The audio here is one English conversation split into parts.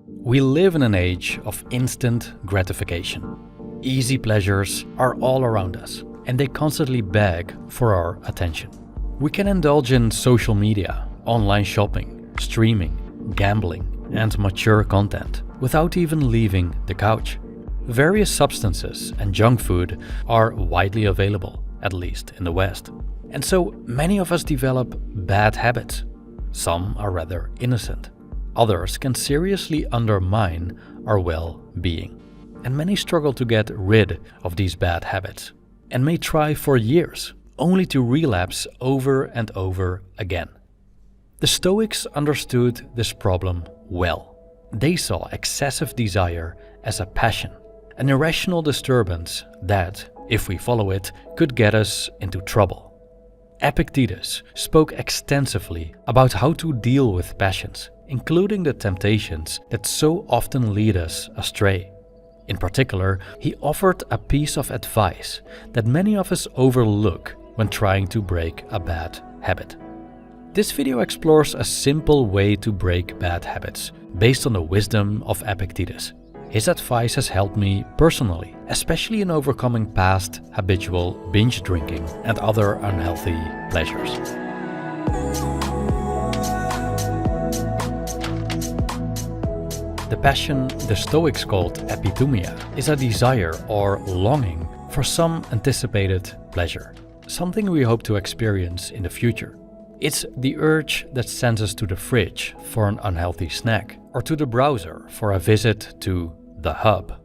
We live in an age of instant gratification. Easy pleasures are all around us, and they constantly beg for our attention. We can indulge in social media, online shopping, streaming, gambling, and mature content without even leaving the couch. Various substances and junk food are widely available, at least in the West. And so many of us develop bad habits. Some are rather innocent. Others can seriously undermine our well-being. And many struggle to get rid of these bad habits and may try for years, only to relapse over and over again. The Stoics understood this problem well. They saw excessive desire as a passion, an irrational disturbance that, if we follow it, could get us into trouble. Epictetus spoke extensively about how to deal with passions, including the temptations that so often lead us astray. In particular, he offered a piece of advice that many of us overlook when trying to break a bad habit. This video explores a simple way to break bad habits based on the wisdom of Epictetus. His advice has helped me personally, especially in overcoming past habitual binge drinking and other unhealthy pleasures. The passion the Stoics called epithumia is a desire or longing for some anticipated pleasure, something we hope to experience in the future. It's the urge that sends us to the fridge for an unhealthy snack or to the browser for a visit to the hub.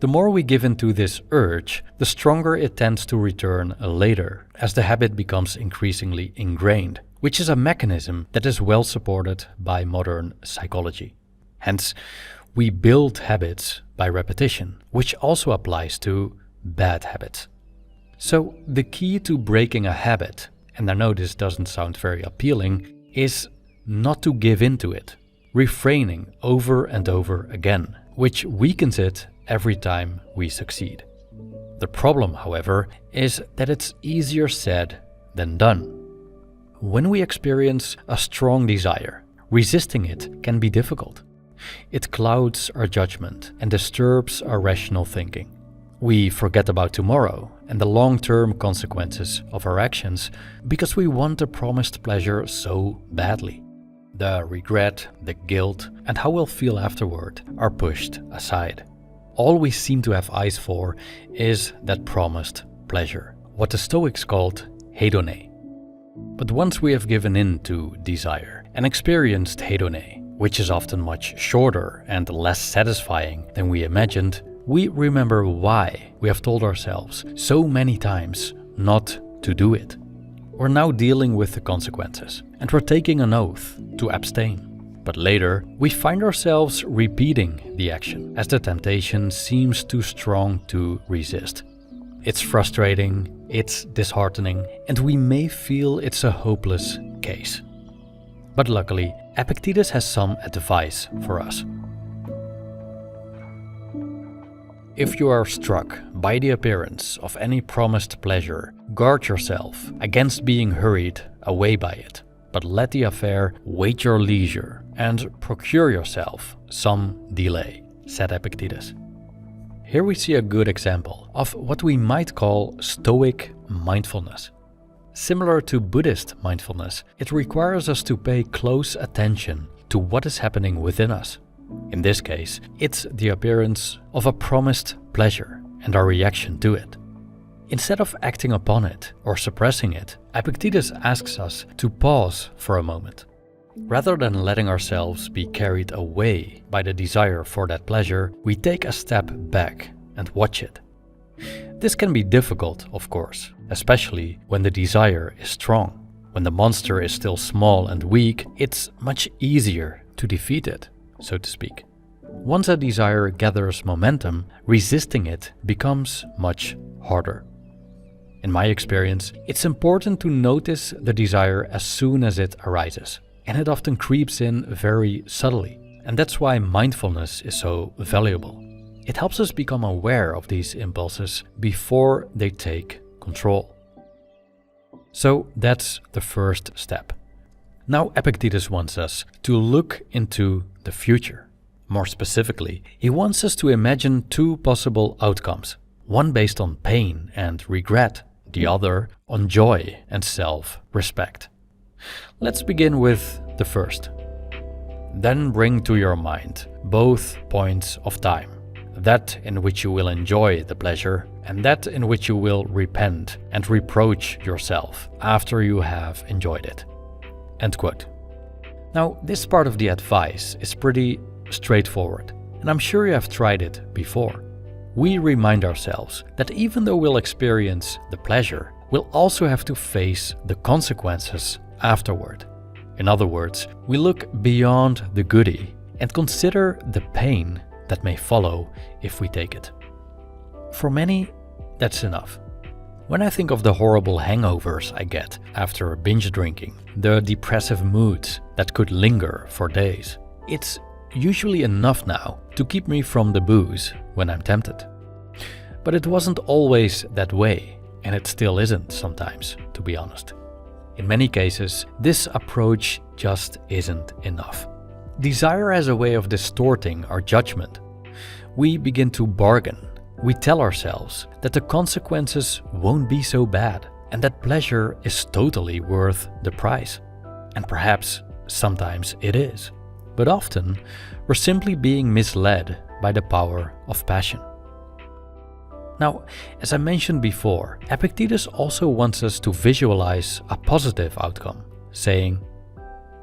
The more we give into this urge, the stronger it tends to return later as the habit becomes increasingly ingrained, which is a mechanism that is well supported by modern psychology. Hence, we build habits by repetition, which also applies to bad habits. So the key to breaking a habit, and I know this doesn't sound very appealing, is not to give into it, refraining over and over again, which weakens it every time we succeed. The problem, however, is that it's easier said than done. When we experience a strong desire, resisting it can be difficult. It clouds our judgment and disturbs our rational thinking. We forget about tomorrow and the long-term consequences of our actions because we want the promised pleasure so badly. The regret, the guilt, and how we'll feel afterward are pushed aside. All we seem to have eyes for is that promised pleasure, what the Stoics called hedone. But once we have given in to desire and experienced hedone, which is often much shorter and less satisfying than we imagined, we remember why we have told ourselves so many times not to do it. We're now dealing with the consequences, and we're taking an oath to abstain. But later, we find ourselves repeating the action as the temptation seems too strong to resist. It's frustrating, it's disheartening, and we may feel it's a hopeless case. But luckily, Epictetus has some advice for us. If you are struck by the appearance of any promised pleasure, guard yourself against being hurried away by it, but let the affair wait your leisure and procure yourself some delay, said Epictetus. Here we see a good example of what we might call Stoic mindfulness. Similar to Buddhist mindfulness, it requires us to pay close attention to what is happening within us. In this case, it's the appearance of a promised pleasure and our reaction to it. Instead of acting upon it or suppressing it, Epictetus asks us to pause for a moment. Rather than letting ourselves be carried away by the desire for that pleasure, we take a step back and watch it. This can be difficult, of course, especially when the desire is strong. When the monster is still small and weak, it's much easier to defeat it, so to speak. Once a desire gathers momentum, resisting it becomes much harder. In my experience, it's important to notice the desire as soon as it arises, and it often creeps in very subtly, and that's why mindfulness is so valuable. It helps us become aware of these impulses before they take control. So that's the first step. Now Epictetus wants us to look into the future. More specifically, he wants us to imagine two possible outcomes, one based on pain and regret, the other on joy and self-respect. Let's begin with the first. Then bring to your mind both points of time, that in which you will enjoy the pleasure and that in which you will repent and reproach yourself after you have enjoyed it. End quote. Now, this part of the advice is pretty straightforward, and I'm sure you have tried it before. We remind ourselves that even though we'll experience the pleasure, we'll also have to face the consequences afterward. In other words, we look beyond the goodie and consider the pain that may follow if we take it. For many, that's enough. When I think of the horrible hangovers I get after binge drinking, the depressive moods that could linger for days, it's usually enough now to keep me from the booze when I'm tempted. But it wasn't always that way, and it still isn't sometimes, to be honest. In many cases, this approach just isn't enough. Desire has a way of distorting our judgment. We begin to bargain. We tell ourselves that the consequences won't be so bad and that pleasure is totally worth the price. And perhaps sometimes it is. But often, we're simply being misled by the power of passion. Now, as I mentioned before, Epictetus also wants us to visualize a positive outcome, saying,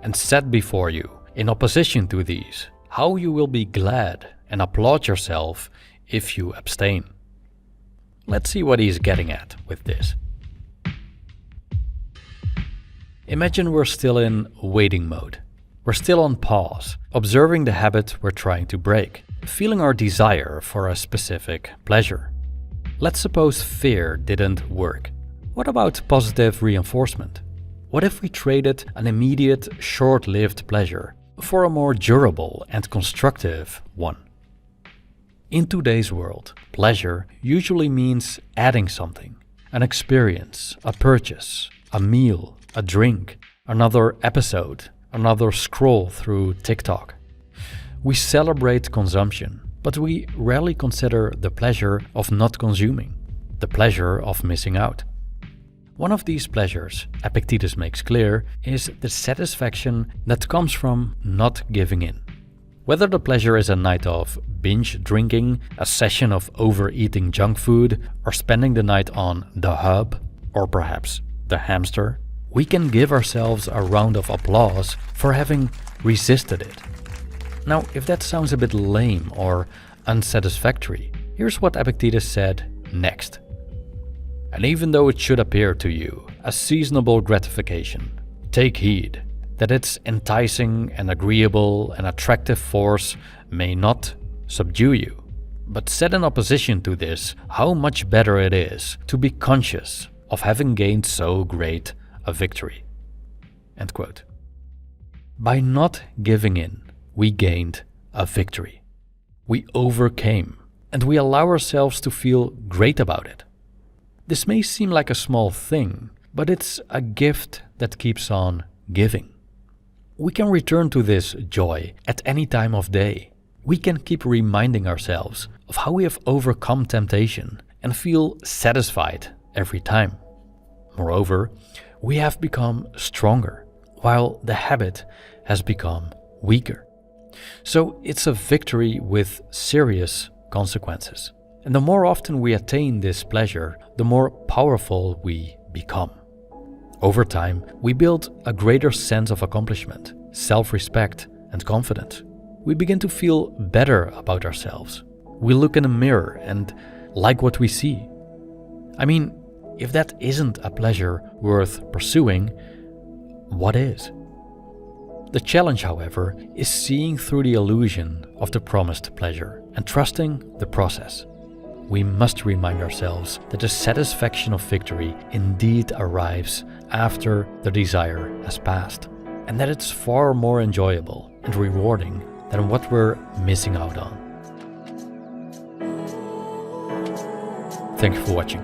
"And set before you, in opposition to these, how you will be glad and applaud yourself if you abstain." Let's see what he's getting at with this. Imagine we're still in waiting mode. We're still on pause, observing the habit we're trying to break, feeling our desire for a specific pleasure. Let's suppose fear didn't work. What about positive reinforcement? What if we traded an immediate, short-lived pleasure for a more durable and constructive one? In today's world, pleasure usually means adding something, an experience, a purchase, a meal, a drink, another episode, another scroll through TikTok. We celebrate consumption, but we rarely consider the pleasure of not consuming, the pleasure of missing out. One of these pleasures, Epictetus makes clear, is the satisfaction that comes from not giving in. Whether the pleasure is a night of binge drinking, a session of overeating junk food, or spending the night on the hub, or perhaps the hamster, we can give ourselves a round of applause for having resisted it. Now, if that sounds a bit lame or unsatisfactory, here's what Epictetus said next. "And even though it should appear to you a seasonable gratification, take heed that its enticing and agreeable and attractive force may not subdue you, but set in opposition to this how much better it is to be conscious of having gained so great a victory." End quote. By not giving in, we gained a victory. We overcame, and we allow ourselves to feel great about it. This may seem like a small thing, but it's a gift that keeps on giving. We can return to this joy at any time of day. We can keep reminding ourselves of how we have overcome temptation and feel satisfied every time. Moreover, we have become stronger, while the habit has become weaker. So it's a victory with serious consequences. And the more often we attain this pleasure, the more powerful we become. Over time, we build a greater sense of accomplishment, self-respect, and confidence. We begin to feel better about ourselves. We look in a mirror and like what we see. I mean, if that isn't a pleasure worth pursuing, what is? The challenge, however, is seeing through the illusion of the promised pleasure and trusting the process. We must remind ourselves that the satisfaction of victory indeed arrives after the desire has passed, and that it's far more enjoyable and rewarding than what we're missing out on. Thank you for watching.